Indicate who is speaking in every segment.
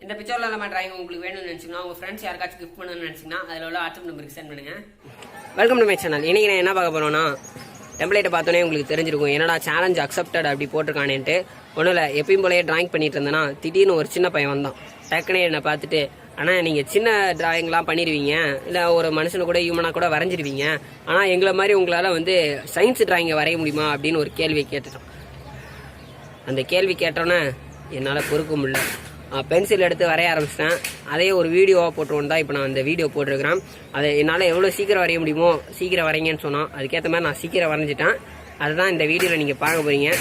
Speaker 1: இந்த பிக்சர்ல நம்ம டிராயிங் உங்களுக்கு வேணும்னு நினைச்சீங்கன்னா உங்க ஃப்ரெண்ட்ஸ் யாருக்காச்சும் கிஃப்ட் பண்ணணும்னு நினைச்சீங்கன்னா அதில் உள்ள வாட்ஸ்அப் நம்பருக்கு சென்ட் பண்ணுங்க. Welcome to my channel. இன்னைக்கு நான் என்ன பார்க்க போறோம்னா, டெம்ப்ளேட்டை பார்த்தோன்னே உங்களுக்கு தெரிஞ்சிருக்கும் என்னடா சேலஞ்ச் அக்செப்டட் அப்படி போட்டிருக்கானேன்ட்டு. ஒன்றும் இல்லை, எப்பயும் போலயே டிராயிங் பண்ணிட்டு இருந்தேன்னா திடீர்னு ஒரு சின்ன பையன் வந்தான். டக்குனே என்னை பார்த்துட்டு, ஆனால் நீங்கள் சின்ன டிராயிங்லாம் பண்ணிடுவீங்க, இல்லை ஒரு மனுஷனை கூட ஹியூமனாக கூட வரைஞ்சிடுவீங்க, ஆனால் எங்களை மாதிரி உங்களால் வந்து சயின்ஸ் டிராயிங்கை வரைய முடியுமா அப்படின்னு ஒரு கேள்வியை கேட்டுட்டோம். அந்த கேள்வி கேட்டோன்னே என்னால் பொறுக்க முடியல. பென்சில் எடுத்து வரைய ஆரம்பிச்சிட்டேன். அதே ஒரு வீடியோவாக போட்டுருவோம் தான் இப்போ நான் அந்த வீடியோ போட்டிருக்கிறேன். அதை என்னால் எவ்வளோ சீக்கிரம் வரைய முடியுமோ சீக்கிரம் வரைங்கன்னு சொன்னோம். அதுக்கேற்ற மாதிரி நான் சீக்கிரம் வரைஞ்சிட்டேன். அதுதான் இந்த வீடியோவில் நீங்கள் பார்க்க போகிறீங்க.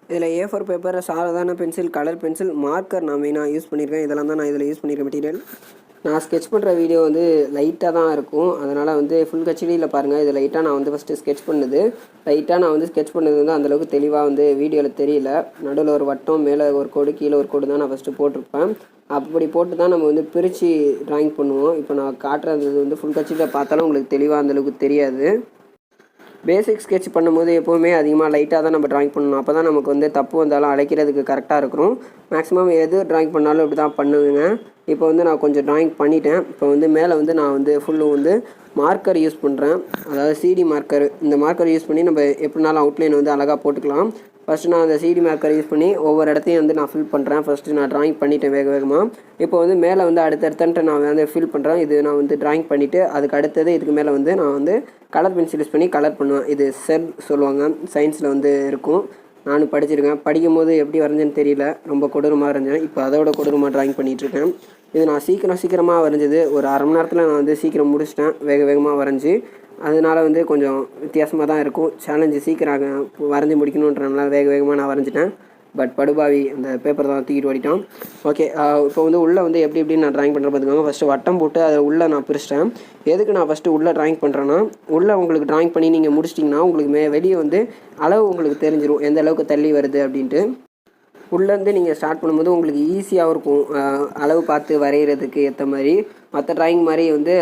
Speaker 1: இதில் A4 பேப்பர், சாதாரண பென்சில், கலர் பென்சில், மார்க்கர் நான் மெயினாக யூஸ் பண்ணியிருக்கேன். இதெல்லாம் தான் நான் இதில் யூஸ் பண்ணியிருக்க மெட்டீரியல். நான் ஸ்கெட்ச் பண்ணுற வீடியோ வந்து லைட்டாக தான் இருக்கும். அதனால் வந்து ஃபுல் ஹெச்டியில் பாருங்கள். இது லைட்டாக நான் வந்து ஃபஸ்ட்டு ஸ்கெட்ச் பண்ணது. லைட்டாக நான் வந்து ஸ்கெட்ச் பண்ணது வந்து அந்தளவுக்கு தெளிவாக வந்து வீடியோவில் தெரியல. நடுவில் ஒரு வட்டம், மேலே ஒரு கோடு, கீழே ஒரு கோடு தான் நான் ஃபஸ்ட்டு போட்டிருப்பேன். அப்படி போட்டு தான் நம்ம வந்து பிரித்து ட்ராயிங் பண்ணுவோம். இப்போ நான் காட்டுறது வந்து ஃபுல் ஹெச்டியில் பார்த்தாலும் உங்களுக்கு தெளிவாக அந்தளவுக்கு தெரியாது. பேசிக் ஸ்கெட்ச் பண்ணும்போது எப்போவுமே அதிகமாக லைட்டாக தான் நம்ம ட்ராயிங் பண்ணணும். அப்போ தான் நமக்கு வந்து தப்பு வந்தாலும் அழைக்கிறதுக்கு கரெக்டாக இருக்கும். மேக்ஸிமம் எது ட்ராயிங் பண்ணாலும் இப்படி தான் பண்ணுவேங்க. இப்போ வந்து நான் கொஞ்சம் ட்ராயிங் பண்ணிட்டேன். இப்போ வந்து மேலே வந்து நான் வந்து ஃபுல்லும் வந்து மார்க்கர் யூஸ் பண்ணுறேன். அதாவது CD மார்க்கர். இந்த மார்க்கர் யூஸ் பண்ணி நம்ம எப்படினாலும் அவுட்லைன் வந்து அழகாக போட்டுக்கலாம். ஃபஸ்ட்டு நான் அந்த CD மார்க்கர் யூஸ் பண்ணி ஒவ்வொரு இடத்தையும் வந்து நான் ஃபில் பண்ணுறேன். ஃபஸ்ட்டு நான் ட்ராயிங் பண்ணிவிட்டேன் வேகமாக. இப்போ வந்து மேலே வந்து அடுத்தடுத்துன்ட்டு நான் வந்து ஃபில் பண்ணுறேன். இது நான் வந்து ட்ராயிங் பண்ணிவிட்டு அதுக்கு அடுத்தது இதுக்கு மேலே வந்து நான் வந்து கலர் பென்சில் யூஸ் பண்ணி கலர் பண்ணுவேன். இது செல் சொல்லுவாங்க, சயின்ஸில் வந்து இருக்கும். நானும் படிச்சிருக்கேன். படிக்கும் போது எப்படி வரைஞ்சேன்னு தெரியல, ரொம்ப கொடூரமாக வரைஞ்சேன். இப்போ அதோட கொடூரமாக ட்ராயிங் பண்ணிகிட்ருக்கேன். இது நான் சீக்கிரமாக வரைஞ்சது. ஒரு அரை மணி நேரத்தில் நான் வந்து சீக்கிரம் முடிச்சிட்டேன், வேகமாக வரைஞ்சி. அதனால் வந்து கொஞ்சம் வித்தியாசமாக தான் இருக்கும். சேலஞ்சு சீக்கிரம் வரைஞ்சி முடிக்கணுன்றனால வேகமாக நான் வரைஞ்சிட்டேன். பட் படுபாவி அந்த பேப்பர் தான் தூக்கிட்டு ஓடிட்டோம். ஓகே, இப்போ வந்து உள்ளே வந்து எப்படி நான் ட்ராயிங் பண்ணுறேன் பார்த்துக்கோங்க. ஃபஸ்ட்டு வட்டம் போட்டு அதை உள்ளே நான் பிரிச்சிட்டேன். எதுக்கு நான் ஃபஸ்ட்டு உள்ளே ட்ராயிங் பண்ணுறேன்னா, உள்ளே உங்களுக்கு ட்ராயிங் பண்ணி நீங்கள் முடிச்சிட்டிங்கன்னா உங்களுக்கு வெளியே வந்து அளவு உங்களுக்கு தெரிஞ்சிடும், எந்த அளவுக்கு தள்ளி வருது அப்படின்ட்டு. உள்ளேருந்து நீங்கள் ஸ்டார்ட் பண்ணும்போது உங்களுக்கு ஈஸியாக இருக்கும் அளவு பார்த்து வரைகிறதுக்கு ஏற்ற மாதிரி. மற்ற ட்ராயிங் மாதிரி வந்து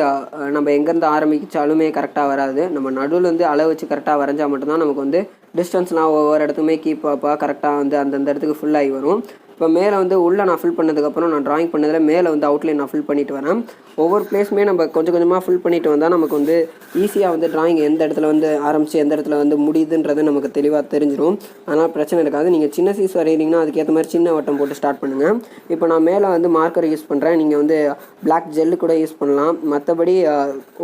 Speaker 1: நம்ம எங்கேருந்து ஆரம்பிச்சாலுமே கரெக்டாக வராது. நம்ம நடுவில் வந்து அளவு வச்சு கரெக்டாக வரைஞ்சால் மட்டும்தான் நமக்கு வந்து டிஸ்டன்ஸ்லாம் ஒவ்வொரு இடத்துக்குமே கீப்பாக கரெக்டாக வந்து அந்தந்த இடத்துக்கு ஃபுல்லாகி வரும். இப்போ மேலே வந்து உள்ளே நான் ஃபில் பண்ணதுக்கப்புறம் நான் ட்ராயிங் பண்ணதில் மேலே வந்து அவுட்லைன் நான் ஃபில் பண்ணிட்டு வரேன். ஒவ்வொரு பிளேஸுமே நம்ம கொஞ்சம் கொஞ்சமாக ஃபில் பண்ணிட்டு வந்தால் நமக்கு வந்து ஈஸியாக வந்து ட்ராயிங் எந்த இடத்துல வந்து ஆரம்பித்து எந்த இடத்துல வந்து முடியுதுன்றது நமக்கு தெளிவாக தெரிஞ்சிடும். அதனால் பிரச்சனை இருக்காது. நீங்கள் சின்ன சைஸ் வரைகிறீங்கன்னா அதுக்கேற்ற மாதிரி சின்ன வட்டம் போட்டு ஸ்டார்ட் பண்ணுங்கள். இப்போ நான் மேலே வந்து மார்க்கர் யூஸ் பண்ணுறேன். நீங்கள் வந்து பிளாக் ஜெல்லு கூட யூஸ் பண்ணலாம். மற்றபடி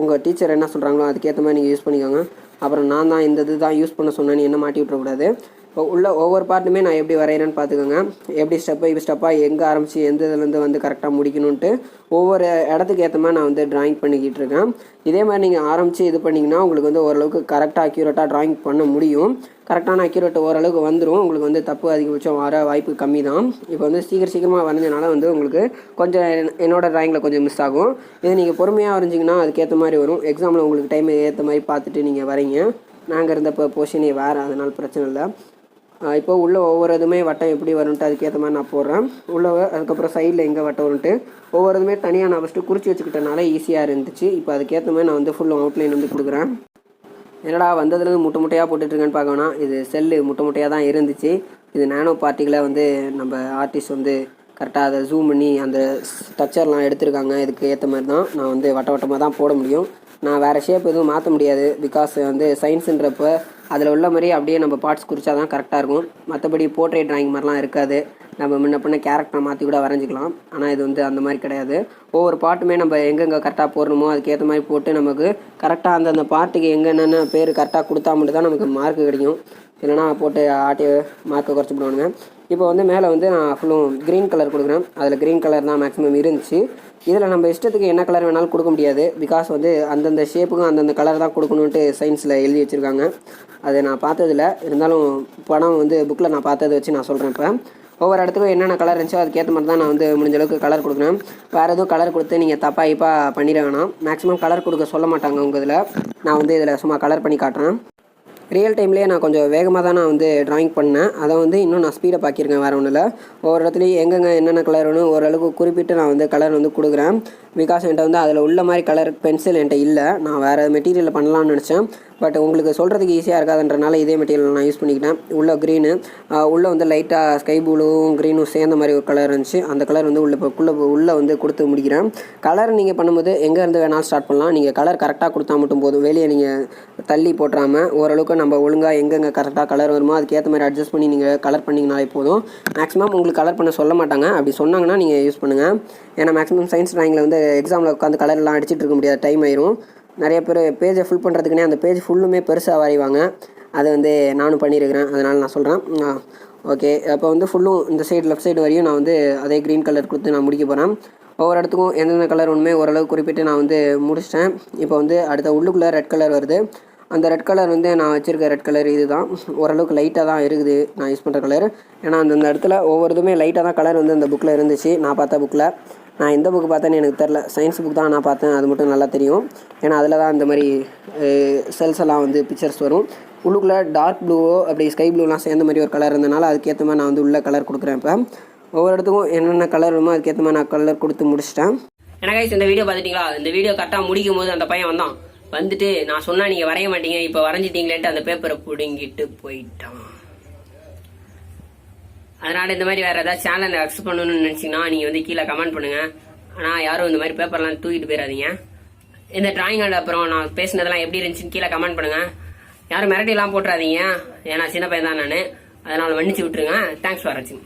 Speaker 1: உங்கள் டீச்சர் என்ன சொல்கிறாங்களோ அதுக்கேற்ற மாதிரி நீங்கள் யூஸ் பண்ணிக்கோங்க. அப்புறம் நான் தான் இந்த இது தான் யூஸ் பண்ண சொன்னேன்னு என்ன மாட்டி விட்டுறக்கூடாது. இப்போ உள்ள ஒவ்வொரு பார்ட்டுமே நான் எப்படி வரைகிறேன்னு பார்த்துக்கோங்க. எப்படி ஸ்டெப்பாக எங்கே ஆரம்பித்து எந்த இதுலேருந்து வந்து கரெக்டாக முடிக்கணுன்ட்டு ஒவ்வொரு இடத்துக்கு ஏற்ற மாதிரி நான் வந்து ட்ராயிங் பண்ணிக்கிட்டு இருக்கேன். இதே மாதிரி நீங்கள் ஆரம்பித்து இது பண்ணிங்கன்னா உங்களுக்கு வந்து ஓரளவுக்கு கரெக்டாக அக்யூரேட்டாக ட்ராயிங் பண்ண முடியும். கரெக்டான அக்யூரேட் ஓரளவுக்கு வந்துடும். உங்களுக்கு வந்து தப்பு அதிகபட்சம் வர வாய்ப்பு கம்மி தான். இப்போ வந்து சீக்கிரமாக வரைஞ்சனால வந்து உங்களுக்கு கொஞ்சம் என்னோடய ட்ராயிங்கில் கொஞ்சம் மிஸ் ஆகும். இது நீங்கள் பொறுமையாக வரைஞ்சிங்கன்னா அதுக்கேற்ற மாதிரி வரும். எக்ஸாமில் உங்களுக்கு டைம் ஏற்ற மாதிரி பார்த்துட்டு நீங்கள் வரைங்க. நாங்கள் இருந்தப்போ பொசிஷனே வேறு, அதனால் பிரச்சனை இல்லை. இப்போ உள்ள ஒவ்வொரு இதுவுமே வட்டம் எப்படி வரும்ன்ட்டு அதுக்கேற்ற மாதிரி நான் போடுறேன். உள்ள அதுக்கப்புறம் சைடில் எங்கே வட்டம் வரும்ன்ட்டு ஒவ்வொரு இதுவுமே தனியாக நான் ஃபஸ்ட்டு குறித்து வச்சுக்கிட்டனால ஈஸியாக இருந்துச்சு. இப்போ அதுக்கேற்ற மாதிரி நான் வந்து ஃபுல் அவுட்லைன் வந்து கொடுக்குறேன். என்னடா வந்ததுலேருந்து முட்டையாக போட்டுட்ருக்கேன்னு பார்க்கணும்னா, இது செல்லு முட்டையாக தான் இருந்துச்சு. இது நானோ பார்ட்டிகளை வந்து நம்ம ஆர்டிஸ்ட் வந்து கரெக்டாக அதை ஜூம் பண்ணி அந்த ஸ்ட்ரக்சர்லாம் எடுத்திருக்காங்க. இதுக்கு ஏற்ற மாதிரி தான் நான் வந்து வட்டமாக தான் போட முடியும். நான் வேறு ஷேப் எதுவும் மாற்ற முடியாது. பிகாஸ் வந்து சயின்ஸுன்றப்போ அதில் உள்ள மாதிரி அப்படியே நம்ம பார்ட்ஸ் குறித்தா தான் கரெக்டாக இருக்கும். மற்றபடி போர்ட்ரேட் ட்ராயிங் மாதிரிலாம் இருக்காது. நம்ம முன்ன பண்ண கேரக்டரை மாற்றி கூட வரைஞ்சிக்கலாம். ஆனால் இது வந்து அந்த மாதிரி கிடையாது. ஒவ்வொரு பாட்டுமே நம்ம எங்கெங்கே கரெக்டாக போடணுமோ அதுக்கேற்ற மாதிரி போட்டு நமக்கு கரெக்டாக அந்தந்த பாட்டுக்கு என்னென்ன பேர் கரெக்டாக கொடுத்தா மட்டும் தான் நமக்கு மார்க்கு கிடைக்கும். இல்லைனா போட்டு ஆட்டி மார்க்கை குறைச்சி போடுவானுங்க. இப்போ வந்து மேலே வந்து நான் ஃபுல்லும் க்ரீன் கலர் கொடுக்குறேன். அதில் க்ரீன் கலர் தான் மேக்ஸிமம் இருந்துச்சு. இதில் நம்ம இஷ்டத்துக்கு என்ன கலர் வேணாலும் கொடுக்க முடியாது. பிகாஸ் வந்து அந்தந்த ஷேப்புக்கும் அந்தந்த கலர் தான் கொடுக்கணுன்ட்டு சயின்ஸில் எழுதி வச்சுருக்காங்க. அதை நான் பார்த்ததில்ல, இருந்தாலும் படம் வந்து புக்கில் நான் பார்த்ததை வச்சு நான் சொல்கிறேன். இப்போ ஒவ்வொரு இடத்துக்கும் என்னென்ன கலர் இருந்துச்சோ அதுக்கேற்ற மாதிரி தான் நான் வந்து முடிஞ்ச அளவுக்கு கலர் கொடுக்குறேன். வேறு எதுவும் கலர் கொடுத்து நீங்கள் தப்பாக பண்ணிட வேணாம். மேக்ஸிமம் கலர் கொடுக்க சொல்ல மாட்டாங்க உங்கள் இதில். நான் வந்து இதில் சும்மா கலர் பண்ணி காட்டுறேன். ரியல் டைம்லேயே நான் கொஞ்சம் வேகமாக தான் நான் வந்து ட்ராயிங் பண்ணேன். அதை வந்து இன்னும் நான் ஸ்பீடாக ஆக்கியிருக்கேன், வேறு ஒன்றும் இல்லை. ஒவ்வொரு இடத்துலையும் எங்கெங்கே என்னென்ன கலர் வேணும் ஓரளவுக்கு குறிப்பிட்டு நான் வந்து கலர் வந்து கொடுக்குறேன். பிகாஸ் என்கிட்ட வந்து அதில் உள்ள மாதிரி கலர் பென்சில் என்கிட்ட இல்லை. நான் வேறு மெட்டீரியலில் பண்ணலாம்னு நினச்சேன். பட் உங்களுக்கு சொல்கிறதுக்கு ஈஸியாக இருக்காதுன்றனால இதே மெட்டீரியல் நான் யூஸ் பண்ணிக்கிட்டேன். உள்ள க்ரீனு, உள்ளே வந்து லைட்டாக ஸ்கை ப்ளூவும் க்ரீனும் சேர்ந்த மாதிரி ஒரு கலர் இருந்துச்சு. அந்த கலர் வந்து உள்ளே வந்து கொடுத்து முடிக்கிறேன். கலர் நீங்கள் பண்ணும்போது எங்கேருந்து வேணாலும் ஸ்டார்ட் பண்ணலாம். நீங்கள் கலர் கரெக்டாக கொடுத்தா மட்டும் போதும். வெளியே நீங்கள் தள்ளி போட்டுறாமல் ஓரளவுக்கு நம்ம ஒழுங்காக எங்கெங்கே கரெக்டாக கலர் வருமோ அதுக்கேற்ற மாதிரி அட்ஜஸ்ட் பண்ணி நீங்கள் கலர் பண்ணிங்கனாலே போதும். மேக்ஸிமம் உங்களுக்கு கலர் பண்ண சொல்ல மாட்டாங்க. அப்படி சொன்னாங்கன்னா நீங்கள் யூஸ் பண்ணுங்கள். ஏன்னா மேக்ஸிமம் சயின்ஸ் ட்ராயிங்கில் வந்து எக்ஸாமில் உட்காந்து கலர்லாம் அடிச்சிட்டு இருக்க முடியாது, டைம் ஆயிரும். நிறைய பேர் பேஜை ஃபுல் பண்ணுறதுக்குனே அந்த பேஜ் ஃபுல்லுமே பெருசாக வரைவாங்க. அது வந்து நானும் பண்ணியிருக்கிறேன், அதனால் நான் சொல்கிறேன். ஓகே, அப்போ வந்து ஃபுல்லும் இந்த சைடு லெஃப்ட் சைடு வரையும் நான் வந்து அதே க்ரீன் கலர் கொடுத்து நான் முடிக்க போகிறேன். ஒவ்வொரு இடத்துக்கும் எந்தெந்த கலர் ஒன்றுமே ஓரளவு குறிப்பிட்டு நான் வந்து முடிச்சிட்டேன். இப்போ வந்து அடுத்த உள்ளுக்குள்ளே ரெட் கலர் வருது. அந்த ரெட் கலர் வந்து நான் வச்சுருக்க ரெட் கலர் இது தான். ஓரளவுக்கு லைட்டாக தான் இருக்குது நான் யூஸ் பண்ணுற கலர். ஏன்னா அந்த இடத்துல ஒவ்வொருதுமே லைட்டாக தான் கலர் வந்து அந்த புக்கில் இருந்துச்சு. நான் பார்த்த புக்கில், நான் எந்த புக்கு பார்த்தேன்னு எனக்கு தெரில, சயின்ஸ் புக் தான் நான் பார்த்தேன், அது மட்டும் நல்லா தெரியும். ஏன்னா அதில் தான் இந்த மாதிரி செல்ஸ் எல்லாம் வந்து பிக்சர்ஸ் வரும். உள்ளுக்குள்ளே டார்க் ப்ளூவோ அப்படி ஸ்கை ப்ளூலாம் சேர்ந்த மாதிரி ஒரு கலர் இருந்தனால அதுக்கேற்ற மாதிரி நான் வந்து உள்ள கலர் கொடுக்குறேன். இப்போ ஒவ்வொரு இடத்துக்கும் என்னென்ன கலர் வருமோ அதுக்கேற்ற மாதிரி நான் கலர் கொடுத்து முடிச்சிட்டேன். எனக்கு இந்த வீடியோ பார்த்துட்டிங்களா? இந்த வீடியோ கரெக்டாக முடிக்கும் போது அந்த பையன் வந்துட்டு நான் சொன்னால் நீங்கள் வரைய மாட்டீங்க, இப்போ வரைஞ்சிட்டீங்களேன்ட்டு அந்த பேப்பரை பிடுங்கிட்டு போயிட்டான். அதனால் இந்த மாதிரி வேறு ஏதாவது சேனலை அக்செப்ட் பண்ணணும்னு நினச்சிங்கன்னா நீங்கள் வந்து கீழே கமெண்ட் பண்ணுங்கள். ஆனால் யாரும் இந்த மாதிரி பேப்பர்லாம் தூக்கிட்டு போயிடாதீங்க. இந்த டிராயிங்கோட அப்புறம் நான் பேசினதெல்லாம் எப்படி இருந்துச்சுன்னு கீழே கமெண்ட் பண்ணுங்கள். யாரும் மிரட்டிலாம் போட்டுறாதீங்க, ஏன்னா சின்ன பையன் தான் நான், அதனால் மன்னிச்சு விட்டுருங்க. தேங்க்ஸ் ஃபார் வாட்சிங்.